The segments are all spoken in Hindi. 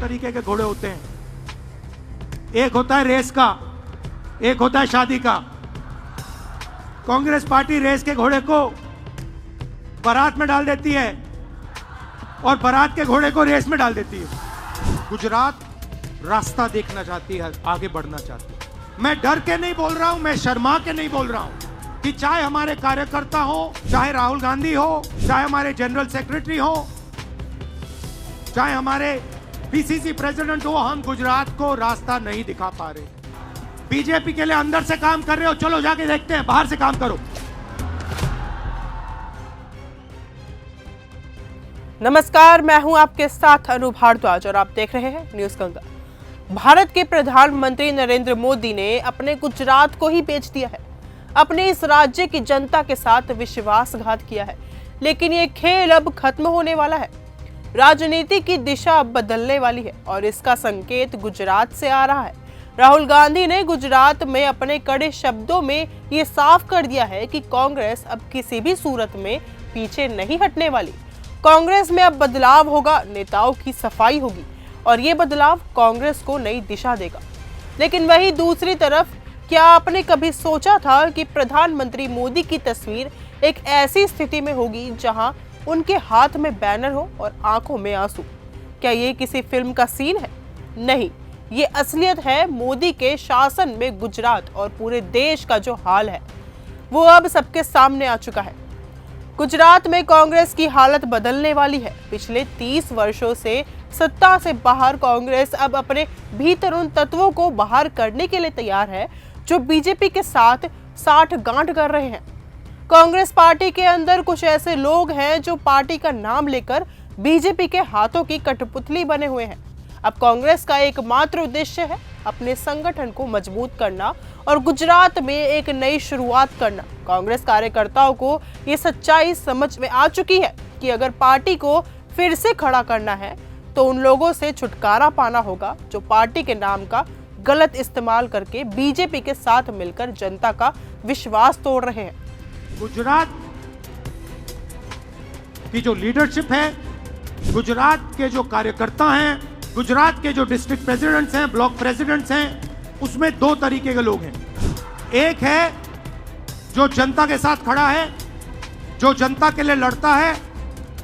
तरीके के घोड़े होते हैं। एक होता है रेस का, एक होता है शादी का। कांग्रेस पार्टी रेस के घोड़े को बारात में डाल देती है और बारात के घोड़े को रेस में डाल देती है। गुजरात रास्ता देखना चाहती है, आगे बढ़ना चाहती है। मैं डर के नहीं बोल रहा हूं, मैं शर्मा के नहीं बोल रहा हूं कि चाहे हमारे कार्यकर्ता हो, चाहे राहुल गांधी हो, चाहे हमारे जनरल सेक्रेटरी हो, चाहे हमारे पीसीसी प्रेसिडेंट हो, हम गुजरात को रास्ता नहीं दिखा पा रहे। बीजेपी के लिए अंदर से काम कर रहे हो, चलो जाके देखते हैं, बाहर से काम करो। नमस्कार, मैं हूं आपके साथ अनु भारद्वाज और आप देख रहे हैं न्यूज गंगा। भारत के प्रधानमंत्री नरेंद्र मोदी ने अपने गुजरात को ही बेच दिया है। अपने इस राज्य की जनता के साथ विश्वासघात किया है, लेकिन ये खेल अब खत्म होने वाला है। राजनीति की दिशा अब बदलने वाली है और इसका संकेत गुजरात से आ रहा है। राहुल गांधी ने गुजरात में अपने कड़े शब्दों में ये साफ कर दिया है कि कांग्रेस अब किसी भी सूरत में पीछे नहीं हटने वाली। कांग्रेस में अब बदलाव होगा, नेताओं की सफाई होगी और ये बदलाव कांग्रेस को नई दिशा देगा। लेकिन वही दूसरी तरफ, क्या आपने कभी सोचा था कि प्रधानमंत्री मोदी की तस्वीर एक ऐसी स्थिति में होगी जहां उनके हाथ में बैनर हो और आंखों में आंसू? क्या ये किसी फिल्म का सीन है? नहीं, ये असलियत है। मोदी के शासन में गुजरात और पूरे देश का जो हाल है वो अब सबके सामने आ चुका है। गुजरात में कांग्रेस की हालत बदलने वाली है। पिछले 30 वर्षों से सत्ता से बाहर कांग्रेस अब अपने भीतर उन तत्वों को बाहर करने के लिए तैयार है जो बीजेपी के साथ साठगांठ कर रहे हैं। कांग्रेस पार्टी के अंदर कुछ ऐसे लोग हैं जो पार्टी का नाम लेकर बीजेपी के हाथों की कठपुतली बने हुए हैं। अब कांग्रेस का एकमात्र उद्देश्य है अपने संगठन को मजबूत करना और गुजरात में एक नई शुरुआत करना। कांग्रेस कार्यकर्ताओं को ये सच्चाई समझ में आ चुकी है कि अगर पार्टी को फिर से खड़ा करना है तो उन लोगों से छुटकारा पाना होगा जो पार्टी के नाम का गलत इस्तेमाल करके बीजेपी के साथ मिलकर जनता का विश्वास तोड़ रहे हैं। गुजरात की जो लीडरशिप है, गुजरात के जो कार्यकर्ता हैं, गुजरात के जो डिस्ट्रिक्ट प्रेसिडेंट्स हैं, ब्लॉक प्रेसिडेंट्स हैं, उसमें दो तरीके के लोग हैं। एक है जो जनता के साथ खड़ा है, जो जनता के लिए लड़ता है,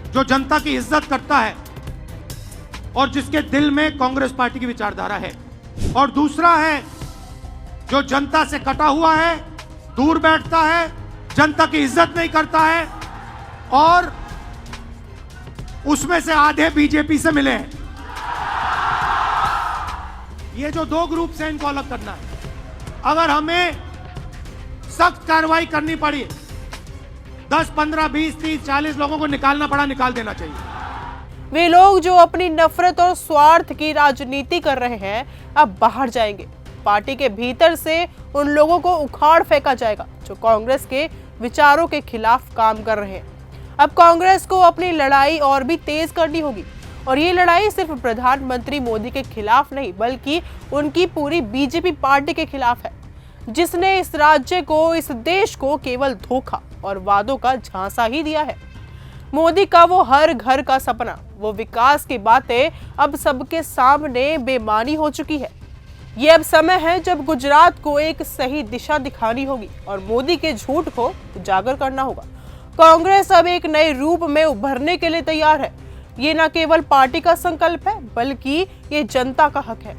जो जनता की इज्जत करता है और जिसके दिल में कांग्रेस पार्टी की विचारधारा है। और दूसरा है जो जनता से कटा हुआ है, दूर बैठता है, जनता की इज्जत नहीं करता है और उसमें से आधे बीजेपी से मिले हैं। ये जो दो ग्रुप से इनको अलग करना है। अगर हमें सख्त कार्रवाई करनी पड़ी, 10, 15, 20, 30, 40 लोगों को निकालना पड़ा, निकाल देना चाहिए। वे लोग जो अपनी नफरत और स्वार्थ की राजनीति कर रहे हैं अब बाहर जाएंगे। पार्टी के भीतर से उन लोगों को उखाड़ फेंका जाएगा जो कांग्रेस के विचारों के खिलाफ काम कर रहे हैं। अब कांग्रेस को अपनी लड़ाई और भी तेज करनी होगी और ये लड़ाई सिर्फ प्रधानमंत्री मोदी के खिलाफ नहीं बल्कि उनकी पूरी बीजेपी पार्टी के खिलाफ है, जिसने इस राज्य को, इस देश को केवल धोखा और वादों का झांसा ही दिया है। मोदी का वो हर घर का सपना, वो विकास की बातें अब सबके सामने बेमानी हो चुकी है। ये अब समय है जब गुजरात को एक सही दिशा दिखानी होगी और मोदी के झूठ को उजागर करना होगा। कांग्रेस अब एक नए रूप में उभरने के लिए तैयार है। ये न केवल पार्टी का संकल्प है बल्कि ये जनता का हक है।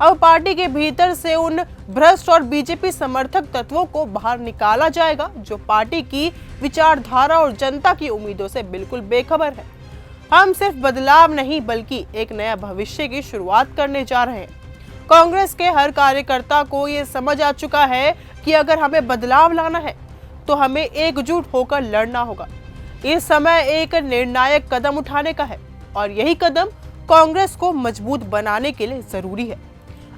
अब पार्टी के भीतर से उन भ्रष्ट और बीजेपी समर्थक तत्वों को बाहर निकाला जाएगा जो पार्टी की विचारधारा और जनता की उम्मीदों से बिल्कुल बेखबर है। हम सिर्फ बदलाव नहीं बल्कि एक नया भविष्य की शुरुआत करने जा रहे हैं। कांग्रेस के हर कार्यकर्ता को ये समझ आ चुका है कि अगर हमें बदलाव लाना है तो हमें एकजुट होकर लड़ना होगा। इस समय एक निर्णायक कदम उठाने का है और यही कदम कांग्रेस को मजबूत बनाने के लिए जरूरी है।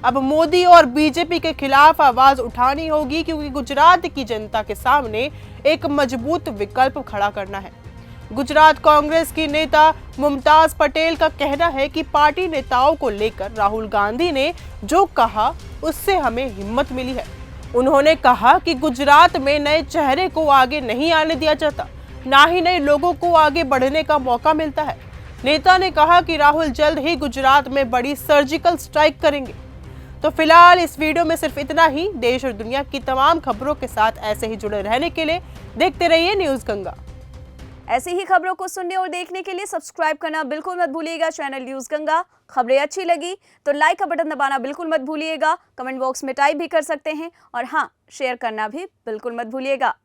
अब मोदी और बीजेपी के खिलाफ आवाज उठानी होगी क्योंकि गुजरात की जनता के सामने एक मजबूत विकल्प खड़ा करना है। गुजरात कांग्रेस की नेता मुमताज पटेल का कहना है कि पार्टी नेताओं को लेकर राहुल गांधी ने जो कहा उससे हमें हिम्मत मिली है। उन्होंने कहा कि गुजरात में नए चेहरे को आगे नहीं आने दिया जाता, ना ही नए लोगों को आगे बढ़ने का मौका मिलता है। नेता ने कहा कि राहुल जल्द ही गुजरात में बड़ी सर्जिकल स्ट्राइक करेंगे। तो फिलहाल इस वीडियो में सिर्फ इतना ही। देश और दुनिया की तमाम खबरों के साथ ऐसे ही जुड़े रहने के लिए देखते रहिए न्यूज़ गंगा। ऐसी ही खबरों को सुनने और देखने के लिए सब्सक्राइब करना बिल्कुल मत भूलिएगा चैनल न्यूज़ गंगा। खबरें अच्छी लगी तो लाइक का बटन दबाना बिल्कुल मत भूलिएगा। कमेंट बॉक्स में टाइप भी कर सकते हैं और हाँ, शेयर करना भी बिल्कुल मत भूलिएगा।